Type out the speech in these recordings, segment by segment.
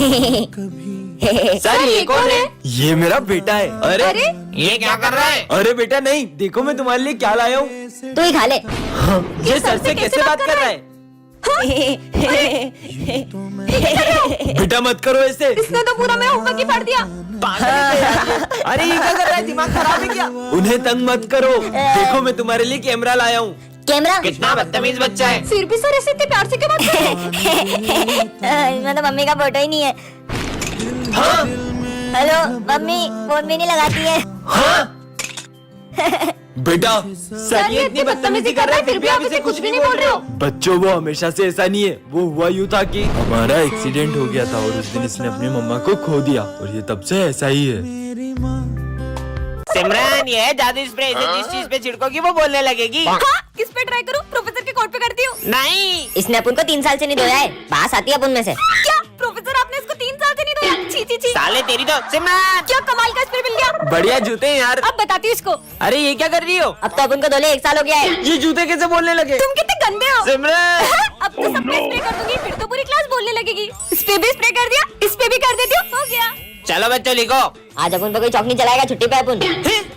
Sir ये कौन है? ये मेरा बेटा है। अरे ये क्या कर रहा है? अरे बेटा नहीं, देखो मैं तुम्हारे लिए क्या लाया हूँ। तू ही खा ले। ये सर से कैसे बात कर रहा है? बेटा मत करो ऐसे। इसने तो पूरा मेरा होमवर्क ही पढ़ दिया। अरे ये क्या कर रहा है? दिमाग खराब है क्या? उन्हें तंग मत करो। देखो मैं तुम्हारे लिए कैमरा लाया हूँ। कैमरा? कितना बदतमीज बच्चा है। फिर भी सर ऐसे इतने प्यार से क्यों बात कर रहे हो? इसमें तो मम्मी का फोटो ही नहीं है। हाँ? हेलो मम्मी, फोन भी नहीं लगाती है। हाँ? बेटा सर ये इतनी बदतमीजी कर रहा है, फिर भी आप इसे कुछ नहीं बोल रहे हो। बच्चों वो हमेशा से ऐसा नहीं है। वो हुआ यूँ था कि हमारा एक्सीडेंट हो गया था और उस दिन इसने अपनी मम्मा को खो दिया और ये तब से ऐसा ही है। सिमरन ये है जादू स्प्रे, इसे जिस चीज पे छिड़कोगी वो बोलने लगेगी। हाँ, किस पे ट्राई करूँ? प्रोफेसर के कोट पे करती हूँ। नहीं, इसने अपन को 3 साल से नहीं धोया है। बास आती है अपन में से। क्या प्रोफेसर आपने इसको 3 साल से नहीं धोया? छी छी छी। साले तेरी तो। सिमरन क्या कमाल का स्प्रे मिल गया। बढ़िया जूते हैं यार। अब बताती हूँ इसको। अरे ये क्या कर रही हो? अब तो अपन को धोले 1 साल हो गया है। ये जूते कैसे बोलने लगे? तुम कितने गंदे हो। सिमरन अब तो सब पे स्प्रे कर दूंगी, फिर तो पूरी क्लास बोलने लगेगी। इस पे भी स्प्रे कर दिया, इस पे भी कर देती हूँ, हो गया। चलो बच्चों लिखो। आज अपन पे कोई चौक नहीं चलाएगा, छुट्टी पे अपन।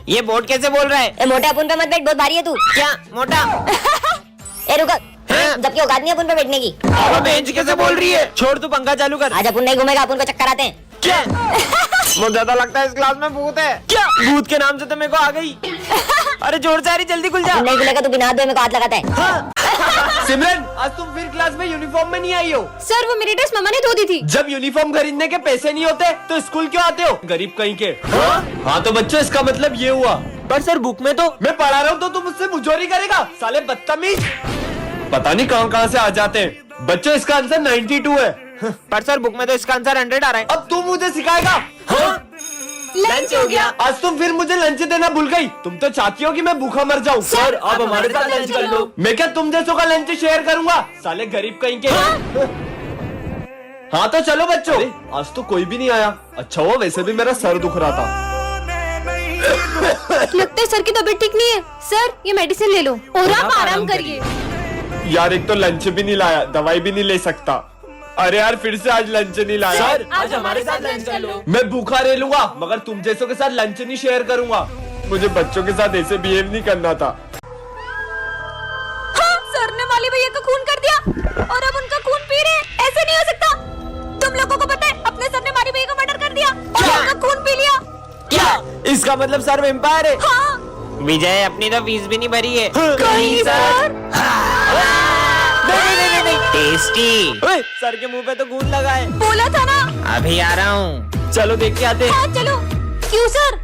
ये बोर्ड कैसे बोल रहा है? ए मोटे अपन पे मत बैठ, बहुत भारी है तू। क्या मोटा? ए रुक, जबकि औकात नहीं है अपन पे बैठने की। वो बेंच कैसे बोल रही है? छोड़ तू पंखा चालू कर। आज अपन नहीं घूमेगा, अपन को चक्कर आते हैं। क्या? मुझे ज्यादा लगता है इस क्लास में भूत है। क्या भूत के नाम से तो मेरे को आ गई। अरे जोर से आ रही, जल्दी खुल जा। नहीं खुलेगा तो बिना हाथ धोए मेरे को हाथ लगाता है। हाँ। सिमरन आज तुम फिर क्लास में यूनिफॉर्म में नहीं आई हो। सर वो मेरी ड्रेस मम्मा ने धो दी थी। जब यूनिफॉर्म खरीदने के पैसे नहीं होते तो स्कूल क्यों आते हो? गरीब कहीं के। हाँ तो बच्चों इसका मतलब ये हुआ। पर सर बुक में तो मैं पढ़ा रहा हूँ तो तुम मुझसे मुझोरी करेगा? साले बदतमीज, पता नहीं कहाँ से आ जाते हैं। बच्चों इसका आंसर 92 है। पर सर बुक में तो इसका आंसर 100 आ रहा है। अब तू मुझे सिखाएगा? हाँ? लंच हो गया। आज तुम फिर मुझे लंच देना भूल गई। तुम तो चाहती हो कि मैं भूखा मर जाऊं। सर आप हमारे साथ लंच कर लो। मैं क्या तुम जैसों का लंच शेयर करूंगा? साले गरीब कहीं के। हाँ तो चलो बच्चों। आज तो कोई भी नहीं आया। अच्छा हुआ, वैसे भी मेरा सर दुख रहा था। लगता है सर की तबीयत ठीक नहीं है। सर ये मेडिसिन ले लो और आप आराम करिए। यार एक तो लंच भी नहीं लाया, दवाई भी नहीं ले सकता। अरे यार फिर से आज लंच नहीं लाया। सर आज हमारे साथ लंच कर लो। मैं भूखा रह लूंगा मगर तुम जैसों के साथ लंच नहीं शेयर करूंगा। मुझे बच्चों के साथ ऐसे बिहेव नहीं करना था। हाँ, सर ने माली भैया का खून कर दिया और अब उनका खून पी रहे हैं। ऐसे नहीं हो सकता। तुम लोगों को पता है अपने सर ने माली भैया का मर्डर कर दिया और उनका खून पी लिया। क्या? इसका मतलब सर वेम्पायर है? हाँ। विजय अपनी तो फीस भी नहीं भरी है। कहीं सर। नहीं। टेस्टी। ओए, सर के मुंह पे तो खून लगा है। बोला था ना। अभी आ रहा हूँ। चलो देख के आते। हाँ चलो। क्यों सर?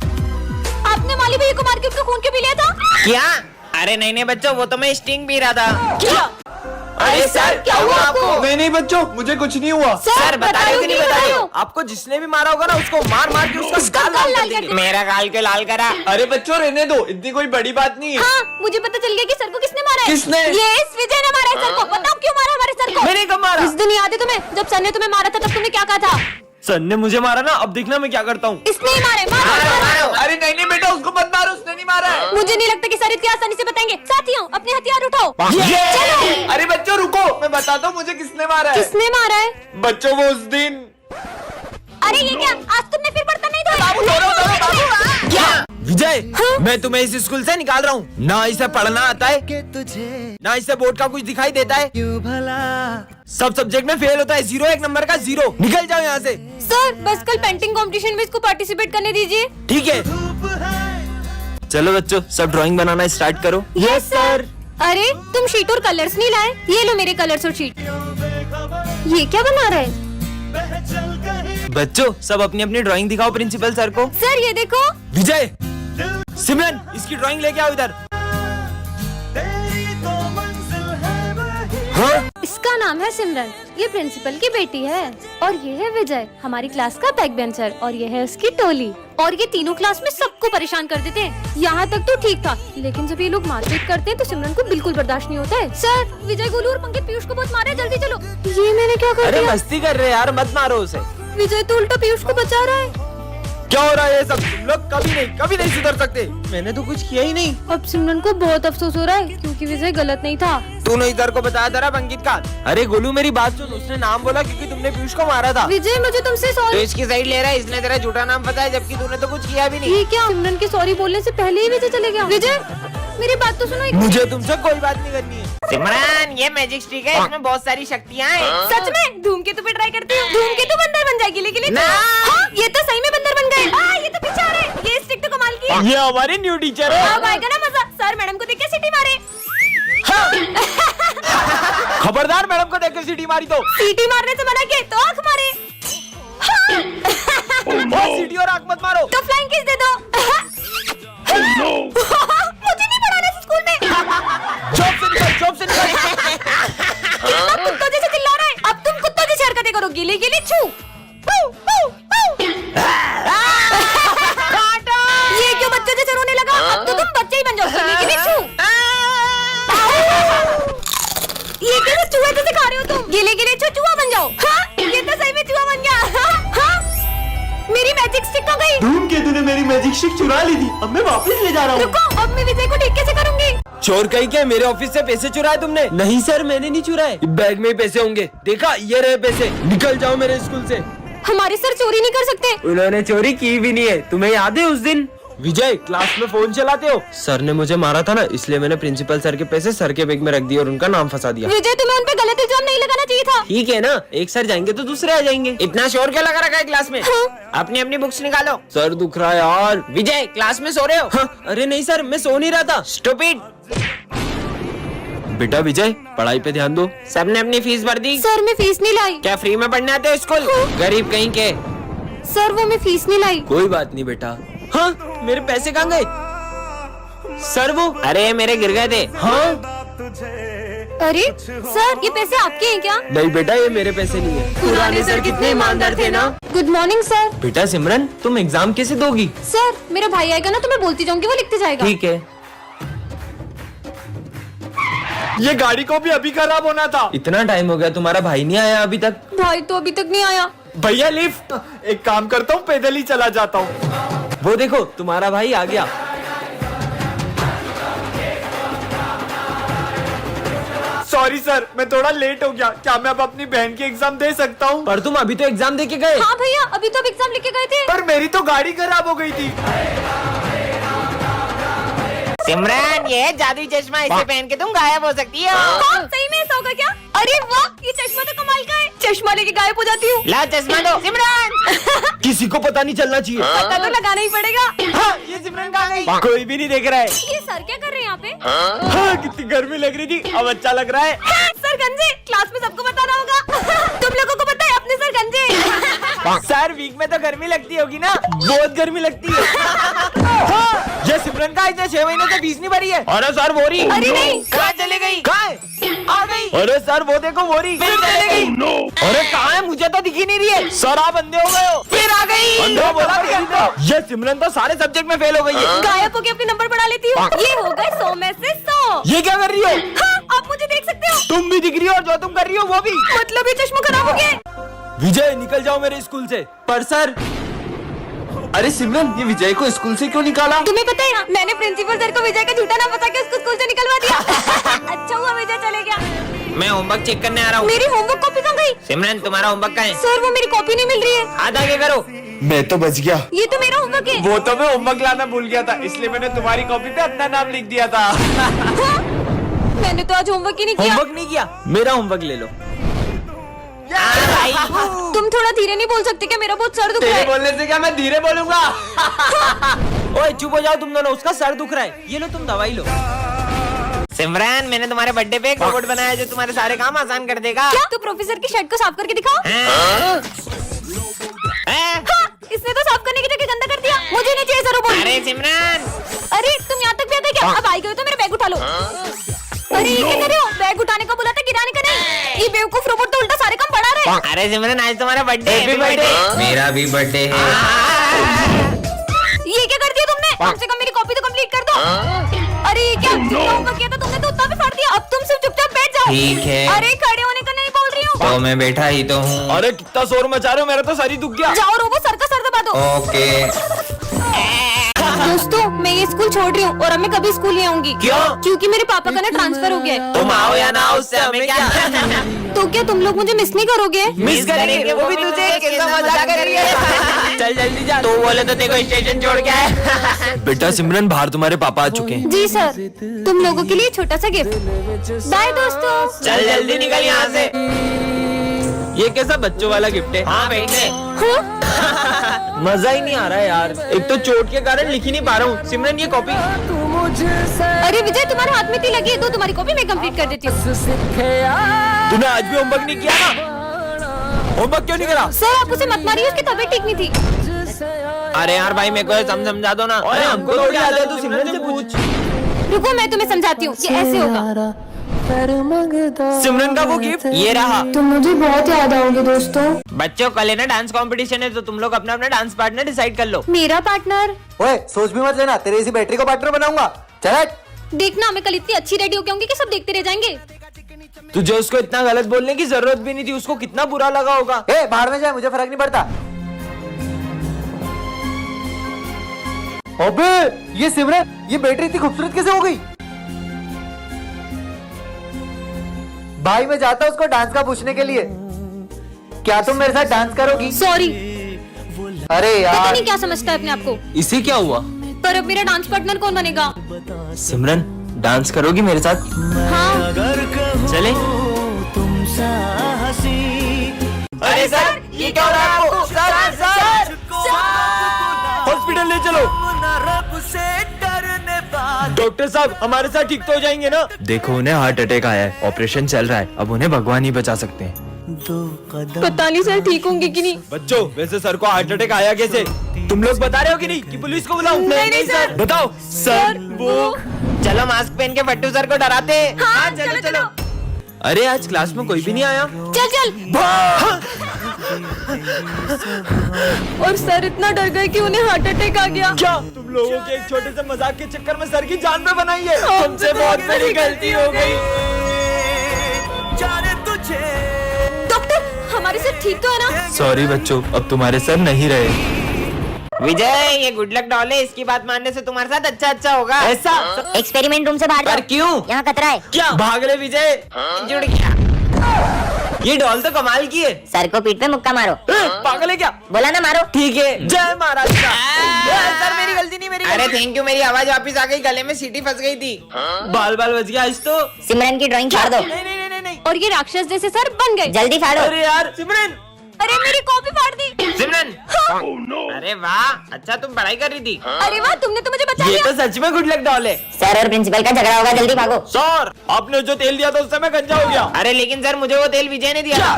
आपने माली भैया को मार के उसका खून क्यों पी लिया था? क्या? अरे नहीं बच्चों, वो तो मैं स्टिंग पी रहा था। क्या? अरे सर क्या हुआ आपको? नहीं बच्चों मुझे कुछ नहीं हुआ। सर बता रहे हो कि नहीं बता रहे हो? आपको जिसने भी मारा होगा ना उसको मार मार के उसका गाल लाल कर देंगे। मेरा गाल क्यों लाल करा? अरे बच्चों रहने दो, इतनी कोई बड़ी बात नहीं है। हाँ मुझे पता चल गया कि सर को किसने मारा है। किसने? ये इस विजय ने मारा है सर को। बताओ क्यों मारा हमारे सर को? मैंने कब मारा? उस दिन याद है तुम्हें जब सर ने तुम्हें मारा था तब तुमने क्या कहा था? सर ने मुझे मारा ना, अब देखना मैं क्या करता हूँ। इसने ही मारे। मारो। अरे नहीं बेटा उसको मत मारो, उसने नहीं मारा है। मुझे नहीं लगता कि सर इतनी आसानी से बताएंगे। साथियों अपने हथियार उठाओ। चलो। अरे बच्चों रुको, मैं बताता हूँ मुझे किसने मारा है। किसने मारा है? बच्चों वो उस दिन। अरे ये क्या? आज तुमने फिर बर्तन नहीं धोए? क्या? विजय मैं तुम्हें इस स्कूल से निकाल रहा हूँ। ना इसे पढ़ना आता है, ना इसे बोर्ड का कुछ दिखाई देता है। सब सब्जेक्ट में फेल होता है। 0 1 नंबर का 0। निकल जाओ यहाँ से। सर बस कल पेंटिंग कंपटीशन में इसको पार्टिसिपेट करने दीजिए। ठीक है चलो बच्चों सब ड्राइंग बनाना स्टार्ट करो। Yes sir. अरे तुम शीट और कलर्स नहीं लाए? ये लो मेरे कलर्स और शीट। ये क्या बना रहा है? बच्चों सब अपनी अपनी ड्राइंग दिखाओ प्रिंसिपल सर को। सर ये देखो। विजय सिमरन इसकी ड्राइंग लेके आओ इधर। हाँ? इसका नाम है सिमरन, ये प्रिंसिपल की बेटी है और ये है विजय हमारी क्लास का बैक बेंचर और ये है उसकी टोली। और ये तीनों क्लास में सबको परेशान कर देते हैं। यहाँ तक तो ठीक था लेकिन जब ये लोग मारपीट करते हैं तो सिमरन को बिल्कुल बर्दाश्त नहीं होता है। सर विजय गोलू और पंकज पीयूष को बहुत मारे, जल्दी चलो। ये मैंने क्या कर अरे दिया? मस्ती कर रहे यार, मत मारो उसे। विजय तो उल्टा पीयूष को बचा रहा है। क्या हो रहा है ये सब? तुम लोग कभी नहीं सुधर सकते। मैंने तो कुछ किया ही नहीं। अब सिमरन को बहुत अफसोस हो रहा है क्योंकि विजय गलत नहीं था। तूने इधर को बताया था अंकित का। अरे गोलू मेरी बात सुन, उसने नाम बोला क्योंकि तुमने पीयूष को मारा था। विजय मुझे तुमसे तो सॉरी। इसकी साइड ले रहा है, इसने तेरा झूठा नाम बताया जबकि तूने तो कुछ किया भी नहीं। ये क्या? सिमरन के सॉरी बोलने से पहले ही विजय चले गया। विजय मेरी बात तो सुनो। मुझे तुमसे कोई बात नहीं करनी है। सिमरन ये मैजिक स्टिक है, इसमें बहुत सारी शक्तियाँ हैं। सच में? धूमकेतु पे ट्राई करती हूँ। धूमकेतु बंदर बन जाएगी लेकिन ना। हाँ, ये तो सही में बंदर बन गए। ये तो पीछे आ रहे हैं। ये स्टिक तो कमाल की है। ये हमारे न्यू टीचर है। अब आएगा ना मजा। सर मैडम को देख के सीटी मारे। खबरदार, मैडम को देख के सीटी मारी तो सीटी मारने से मना किया तो आंख मारे। सीटी और आंख मत मारो। तो फ्लाइंग किस दे दो। मुझे नहीं पढ़ाना स्कूल में। जॉब से निकल। कितना कुत्तों जैसे चिल्ला रहा है। अब तुम कुत्तों जैसी हरकतें करो। गिली गिली छू। ये क्यों बच्चों जैसे रोने लगा? अब तो तुम बच्चे ही बन जाओ। गिली गिली छू। ये कैसे चूहे जैसे खा रहे हो तुम? गिले गिले चूहा बन जाओ। हाँ? ये तो सही में चूहा बन गया। हाँ? मेरी मैजिक स्टिक कहाँ गई? धूमकेतु ने मेरी मैजिक स्टिक चुरा ली थी। अब मैं वापस ले जा रहा हूँ। रुको, अब मैं विजय को ठीक कैसे करूंगी? चोर कहीं क्या? मेरे ऑफिस से पैसे चुराए तुमने? नहीं सर, मैंने नहीं चुराए। बैग में ही पैसे होंगे। देखा, ये रहे पैसे। निकल जाओ मेरे स्कूल से। हमारे सर चोरी नहीं कर सकते। उन्होंने चोरी की भी नहीं है। तुम्हें याद है उस दिन? विजय, क्लास में फोन चलाते हो? सर ने मुझे मारा था ना, इसलिए मैंने प्रिंसिपल सर के पैसे सर के बैग में रख दिए और उनका नाम फंसा दिया। विजय तुम्हें उन पे गलत इल्जाम नहीं लगाना चाहिए था। ठीक है ना, एक सर जाएंगे तो दूसरे आ जाएंगे। इतना शोर क्यों लगा रखा है क्लास में? हाँ। अपनी अपनी बुक्स निकालो। सर दुख रहा है यार। विजय क्लास में सो रहे हो? हाँ, अरे नहीं सर, मैं सो नहीं रहा था। स्टूपिड। बेटा विजय, पढ़ाई पे ध्यान दो। सबने अपनी फीस भर दी? सर मैं फीस नहीं लाई। क्या फ्री में पढ़ने आते हो स्कूल? गरीब कहीं के। सर वो मैं फीस नहीं लाई। कोई बात नहीं बेटा। हाँ, मेरे पैसे कहाँ गए? सर वो, अरे मेरे गिर गए थे। हाँ? अरे सर ये पैसे आपके हैं क्या? नहीं बेटा, ये मेरे पैसे नहीं है। पुराने सर कितने ईमानदार थे ना। Good morning sir. बेटा सिमरन, तुम एग्जाम कैसे दोगी? सर मेरा भाई आएगा ना तो मैं बोलती जाऊंगी, वो लिखते जाएगा। ठीक है। ये गाड़ी को भी अभी खराब होना था। इतना टाइम हो गया, तुम्हारा भाई नहीं आया अभी तक? भाई तो अभी तक नहीं आया। भैया लिफ्ट। एक काम करता हूँ, पैदल ही चला जाता हूँ। वो देखो, तुम्हारा भाई आ गया। सॉरी सर, मैं थोड़ा लेट हो गया। क्या मैं अब अपनी बहन की एग्जाम दे सकता हूँ? पर तुम अभी तो एग्जाम दे के गए। हाँ भैया, अभी तो एग्जाम लिख के गए थे। पर मेरी तो गाड़ी खराब हो गई थी। सिमरन, ये जादुई चश्मा, इसे पहन के तुम गायब हो सकती हो। हाँ, सही में ऐसा होगा क्या? अरे वाह, ये चश्मा तो कमाल का है। चश्मा लेके गायब हो जाती हूँ। ला चश्मा दो। सिमरन किसी को पता नहीं चलना चाहिए। पता तो लगाना ही पड़ेगा। हाँ, ये सिमरन कहाँ गई? कोई भी नहीं देख रहा है। ये सर क्या कर रहे हैं यहाँ पे? हाँ, कितनी गर्मी लग रही थी, अब अच्छा लग रहा है। सर गंजे, क्लास में सबको बताना होगा। तुम लोगों को पता है अपने सर गंजे। सर वीक में तो गर्मी लगती होगी ना? बहुत गर्मी लगती है। हाँ, ये सिमरन का इतने 6 महीने से फीस नहीं भरी है। अरे सर वो रही। अरे नहीं। कहाँ चले गई? कहाँ है? आ गई। अरे सर वो देखो, वो रही। फिर चले गई। अरे कहाँ है? मुझे तो दिखी नहीं रही है। सर आप अंधे हो गए हो। फिर आ गई। अंधे बोला तो। ये सिमरन तो सारे सब्जेक्ट में फेल हो गई है। गायब होके अपने नंबर बढ़ा लेती हूँ। ये हो गए 100 में से 100। ये क्या कर रही हो? हाँ, आप मुझे देख सकते हो। तुम भी दिख रही हो और जो तुम कर रही हो वो भी। मतलब ये चश्मा खराब हो गया। विजय निकल जाओ मेरे स्कूल से। पर सर। अरे सिमरन, ये विजय को स्कूल से क्यों निकाला? तुम्हें पता है, मैंने प्रिंसिपल सर को विजय का झूठा नाम बता के उसको स्कूल से निकलवा दिया। अच्छा हुआ विजय चले गया। मैं होमवर्क चेक करने आ रहा हूँ। मेरी होमवर्क कॉपी कहाँ गई? सिमरन तुम्हारा होमवर्क कहाँ है? सर वो मेरी कॉपी नहीं मिल रही है। हाथ आगे करो। मैं तो बच गया। ये तो मेरा होमवर्क है। वो तो मैं होमवर्क लाना भूल गया था, इसलिए मैंने तुम्हारी कॉपी पे अपना नाम लिख दिया था। हाँ? मैंने तो आज होमवर्क ही नहीं किया। होमवर्क नहीं किया? मेरा होमवर्क ले लो। भाई तुम थोड़ा धीरे नहीं बोल सकते क्या? मेरा बहुत सर दुख रहा तेरे है। बोलने से क्या मैं धीरे बोलूंगा? ओए चुप हो जाओ तुम दोनों, उसका सर दुख रहा है। ये लो तुम दवाई लो। सिमरन, मैंने तुम्हारे बर्थडे पे एक रोबोट बनाया जो तुम्हारे सारे काम आसान कर देगा। क्या? तो प्रोफेसर की शर्ट को साफ करके दिखाओ। हाँ? हाँ, इसने तो साफ करने की जगह गंदा कर दिया। मुझे नहीं चाहिए सर रोबोट। अरे सिमरन, अरे तुम यहाँ तक भी आ गए क्या? अब आई गए तो मेरा बैग उठा लो। अरे ये क्या कर रहे हो? बैग उठाने का बोला था, गिराने का नहीं। ये बेवकूफ रोबोट तो उल्टा सारे काम बढ़ा रहे हैं। अरे सिमरन, आज तुम्हारा बर्थडे है। Happy birthday। मेरा भी बर्थडे है। ये क्या कर दिया तुमने? कम से कम मेरी कॉपी तो कंप्लीट कर दो। अरे ये क्या? जितना होमवर्क किया था तुमने तो उतना भी फाड़ दिया। अब तुम सिर्फ चुपचाप बैठ जाओ। ठीक है। अरे खड़े होने का नहीं बोल रही हूँ। तो मैं बैठा ही तो हूँ। अरे कितना शोर मचा रहे हो, मेरा तो सर ही दुख गया। जाओ रोबो, सर का सर दबा दो। ओके। दोस्तों मैं ये स्कूल छोड़ रही हूँ और अब मैं कभी स्कूल नहीं आऊंगी। क्यों? क्योंकि मेरे पापा का ना ट्रांसफर हो गया है। तुम आओ या ना आओ, उससे हमें क्या। तो क्या तुम लोग मुझे मिस नहीं करोगे? मिस करेंगे, वो भी तुझे कैसा मजाक कर रही है। चल जल्दी जा। तू बोले तो देखो स्टेशन छोड़ के आए। बेटा सिमरन, बाहर तुम्हारे पापा आ चुके हैं। जी सर, तुम लोगों के लिए छोटा सा गिफ्ट। बाय दोस्तों। चल जल्दी निकल यहाँ से। ये कैसा बच्चों वाला गिफ्ट है? हाँ बैठे। हाँ? मजा ही नहीं आ रहा है यार, एक तो चोट के कारण लिख ही नहीं पा रहा हूँ। सिमरन ये कॉपी। अरे विजय, तुम्हारे हाथ में इतनी लगी है तो तुम्हारी कॉपी मैं कंप्लीट कर देती हूँ। तूने आज भी होमवर्क नहीं किया ना? होमवर्क क्यों नहीं करा? सर आप उसे मत मारिए, उसकी तबीयत ठीक नहीं थी। अरे यार भाई मेरे को समझा दो ना। अरे हमको थोड़ी आता है, तू सिमरन से पूछ। रुको मैं तुम्हें समझाती हूँ, ये ऐसे होगा। सिमरन का वो गिफ्ट ये रहा। तुम मुझे बहुत याद आओगे दोस्तों। बच्चों कल है ना डांस कंपटीशन है, तो तुम लोग अपना अपना डांस पार्टनर डिसाइड कर लो। मेरा पार्टनर? ओए सोच भी मत लेना, तेरे इसी बैटरी को पार्टनर बनाऊंगा। चल हट। देखना मैं कल इतनी अच्छी रेडी होके आऊंगी कि सब देखते रह जाएंगे। तुझे उसको इतना गलत बोलने की जरूरत भी नहीं थी, उसको कितना बुरा लगा होगा। ए बाहर में जाए, मुझे फर्क नहीं पड़ता। अबे ये सिमरन, ये बैटरी इतनी खूबसूरत कैसे हो गई? भाई मैं जाता हूँ उसको डांस का पूछने के लिए। क्या तुम मेरे साथ डांस करोगी? सॉरी, अरे पता यार नहीं क्या समझता है अपने आप को। इसे क्या हुआ? पर अब मेरा डांस पार्टनर कौन बनेगा? सिमरन डांस करोगी मेरे साथ? हाँ। चले। अरे सर ये क्या हो रहा है आपको? सर हॉस्पिटल ले चलो। डॉक्टर साहब हमारे साथ ठीक तो हो जाएंगे ना? देखो उन्हें हार्ट अटैक आया है, ऑपरेशन चल रहा है, अब उन्हें भगवान ही बचा सकते हैं। पता नहीं सर ठीक होंगे कि नहीं। बच्चों वैसे सर को हार्ट अटैक आया कैसे? तुम लोग बता रहे हो कि नहीं कि पुलिस को बुलाऊं? नहीं, सर। बताओ सर वो। चलो मास्क पहन के फट्टू सर को डराते हैं। हाँ चलो चलो। अरे आज क्लास में कोई भी नहीं आया। चल चल। और सर इतना डर गए कि उन्हें हार्ट अटैक आ गया। क्या तुम लोगों के एक छोटे से मजाक के चक्कर में सर की जान पे बनाई है? हमसे बहुत बड़ी गलती हो गई। डॉक्टर हमारे सर ठीक तो है ना? सॉरी बच्चों, अब तुम्हारे सर नहीं रहे। विजय ये गुड लक डॉल है, इसकी बात मानने से तुम्हारे साथ अच्छा होगा। ऐसा? एक्सपेरिमेंट रूम से बाहर पर जाओ, क्यों? यहाँ खतरा है। क्या भाग रहे विजय? जुड़ गया। ये डॉल तो कमाल की है। सर को पीठ पे मुक्का मारो। पागल है क्या? बोला ना मारो। ठीक है, जय महाराज का। सर मेरी गलती नहीं, मेरी अरे थैंक यू, मेरी आवाज वापस आ गई, गले में सीटी फंस गई थी। बाल बच गया आज तो। सिमरन की ड्राइंग फाड़ दो। नहीं। और ये राक्षस जैसे सर बन गए। जल्दी फाड़ो। अरे यार सिमरन। अरे मेरी कॉपी फाड़ दी। सिमरन। अरे वाह, अच्छा तुम पढ़ाई कर रही थी। अरे वाह, तुमने तो मुझे बचा ये लिया। तो सच में गुड लक डॉल है। सर और प्रिंसिपल का झगड़ा होगा, जल्दी भागो। सर आपने जो तेल दिया था उससे मैं गंजा हो गया। अरे लेकिन सर मुझे वो तेल विजय ने दिया था।